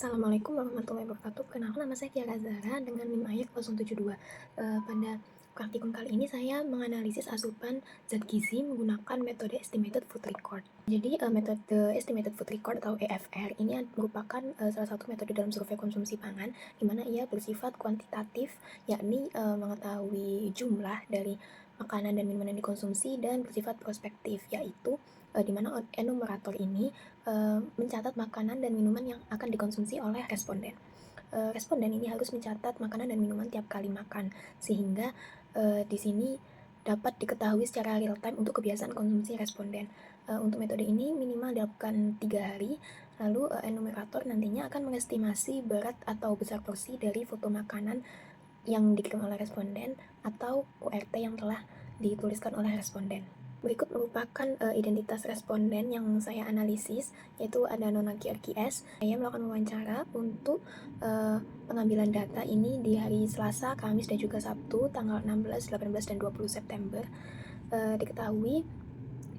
Assalamualaikum warahmatullahi wabarakatuh. Perkenalkan, nama saya Kiara Zara dengan NIM AYEK 072. Pada praktikum kali ini saya menganalisis asupan zat gizi menggunakan metode Estimated Food Record. Jadi metode Estimated Food Record atau EFR ini merupakan salah satu metode dalam survei konsumsi pangan, di mana ia bersifat kuantitatif, yakni mengetahui jumlah dari makanan dan minuman yang dikonsumsi, dan bersifat prospektif, yaitu di mana enumerator ini mencatat makanan dan minuman yang akan dikonsumsi oleh responden. Responden ini harus mencatat makanan dan minuman tiap kali makan, sehingga di sini dapat diketahui secara real time untuk kebiasaan konsumsi responden. Untuk metode ini minimal dilakukan 3 hari, lalu enumerator nantinya akan mengestimasi berat atau besar porsi dari foto makanan yang dikirim oleh responden atau URT yang telah dituliskan oleh responden. Berikut merupakan identitas responden yang saya analisis, yaitu ada Nona QRQS. Saya melakukan wawancara untuk pengambilan data ini di hari Selasa, Kamis, dan juga Sabtu, tanggal 16, 18, dan 20 September. Diketahui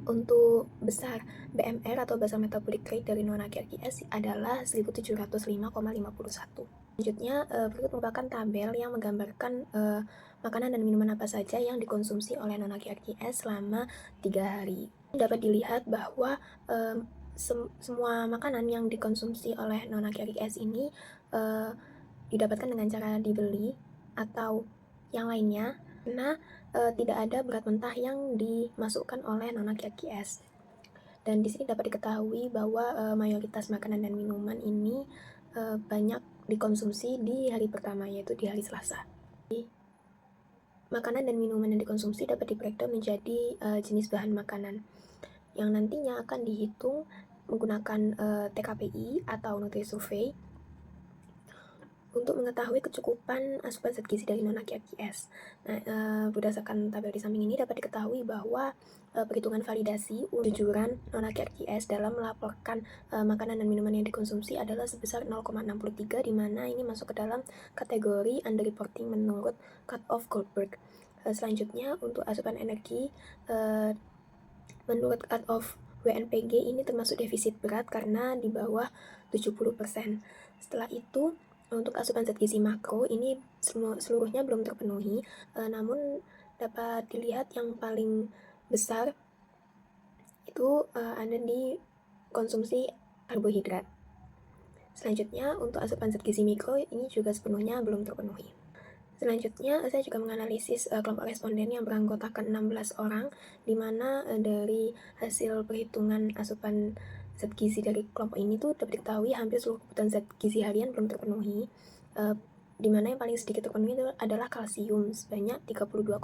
untuk besar BMR atau basal metabolic rate dari Nona QRQS adalah 1705,51. Selanjutnya, berikut merupakan tabel yang menggambarkan makanan dan minuman apa saja yang dikonsumsi oleh Nona QRQS selama 3 hari. Dapat dilihat bahwa semua makanan yang dikonsumsi oleh Nona QRQS ini didapatkan dengan cara dibeli atau yang lainnya, karena tidak ada berat mentah yang dimasukkan oleh Nona QRQS. Dan di sini dapat diketahui bahwa mayoritas makanan dan minuman ini banyak dikonsumsi di hari pertama, yaitu di hari Selasa. Makanan dan minuman yang dikonsumsi dapat di-breakdown menjadi jenis bahan makanan yang nantinya akan dihitung menggunakan TKPI atau Nutri-Survey untuk mengetahui kecukupan asupan zat gizi dari Nona QRQS. Nah, berdasarkan tabel di samping ini dapat diketahui bahwa perhitungan validasi kejujuran Nona QRQS dalam melaporkan makanan dan minuman yang dikonsumsi adalah sebesar 0,63, di mana ini masuk ke dalam kategori underreporting menurut cut-off Goldberg. Selanjutnya, untuk asupan energi menurut cut-off WNPG ini termasuk defisit berat karena di bawah 70%. Setelah itu, untuk asupan zat gizi makro ini seluruhnya belum terpenuhi, namun dapat dilihat yang paling besar itu ada di konsumsi karbohidrat. Selanjutnya, untuk asupan zat gizi mikro ini juga sepenuhnya belum terpenuhi. Selanjutnya, saya juga menganalisis kelompok responden yang beranggotakan 16 orang, di mana dari hasil perhitungan asupan zat gizi dari kelompok ini tuh dapat diketahui hampir seluruh kebutuhan zat gizi harian belum terpenuhi, di mana yang paling sedikit terpenuhi itu adalah kalsium sebanyak 32,1%.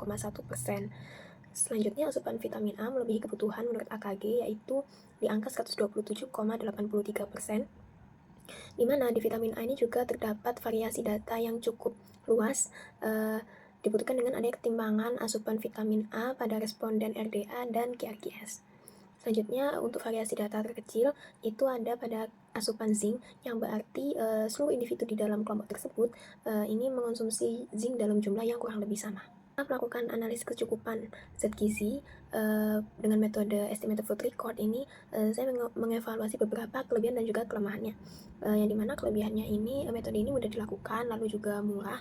Selanjutnya, asupan vitamin A melebihi kebutuhan menurut AKG, yaitu di angka 127,83%, di mana di vitamin A ini juga terdapat variasi data yang cukup luas. Dibutuhkan dengan adanya ketimbangan asupan vitamin A pada responden RDA dan QRQS. Selanjutnya, untuk variasi data terkecil itu ada pada asupan zinc, yang berarti seluruh individu di dalam kelompok tersebut ini mengonsumsi zinc dalam jumlah yang kurang lebih sama. Melakukan analisis kecukupan zat gizi dengan metode Estimated Food Record ini, saya mengevaluasi beberapa kelebihan dan juga kelemahannya. Yang dimana kelebihannya ini, metode ini mudah dilakukan, lalu juga murah,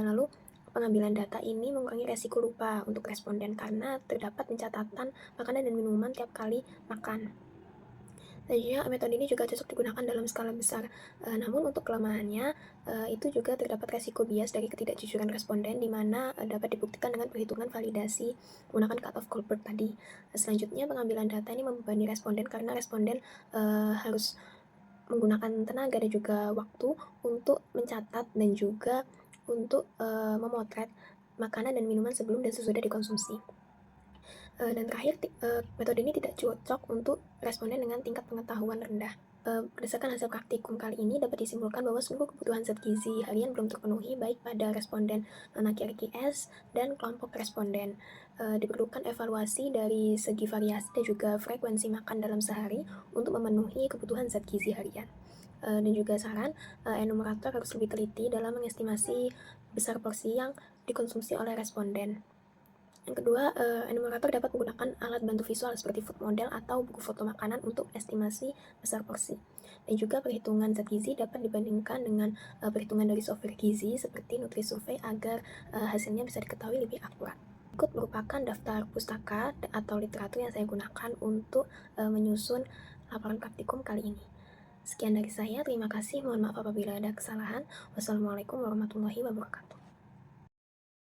lalu pengambilan data ini mengurangi resiko lupa untuk responden karena terdapat pencatatan makanan dan minuman tiap kali makan. Selanjutnya, metode ini juga cocok digunakan dalam skala besar. Namun untuk kelemahannya, itu juga terdapat resiko bias dari ketidakjujuran responden, di mana dapat dibuktikan dengan perhitungan validasi menggunakan cut-off Goldberg tadi. Selanjutnya, pengambilan data ini membebani responden karena responden harus menggunakan tenaga dan juga waktu untuk mencatat dan juga untuk memotret makanan dan minuman sebelum dan sesudah dikonsumsi. Dan terakhir, metode ini tidak cocok untuk responden dengan tingkat pengetahuan rendah. Berdasarkan hasil praktikum kali ini dapat disimpulkan bahwa seluruh kebutuhan zat gizi harian belum terpenuhi, baik pada responden Nona QRQS dan kelompok responden. Diperlukan evaluasi dari segi variasi dan juga frekuensi makan dalam sehari untuk memenuhi kebutuhan zat gizi harian. Dan juga saran, enumerator harus lebih teliti dalam mengestimasi besar porsi yang dikonsumsi oleh responden. Yang kedua, enumerator dapat menggunakan alat bantu visual seperti food model atau buku foto makanan untuk estimasi besar porsi. Dan juga perhitungan zat gizi dapat dibandingkan dengan perhitungan dari software gizi seperti NutriSurvey agar hasilnya bisa diketahui lebih akurat. Berikut merupakan daftar pustaka atau literatur yang saya gunakan untuk menyusun laporan praktikum kali ini. Sekian dari saya, terima kasih. Mohon maaf apabila ada kesalahan. Wassalamualaikum warahmatullahi wabarakatuh.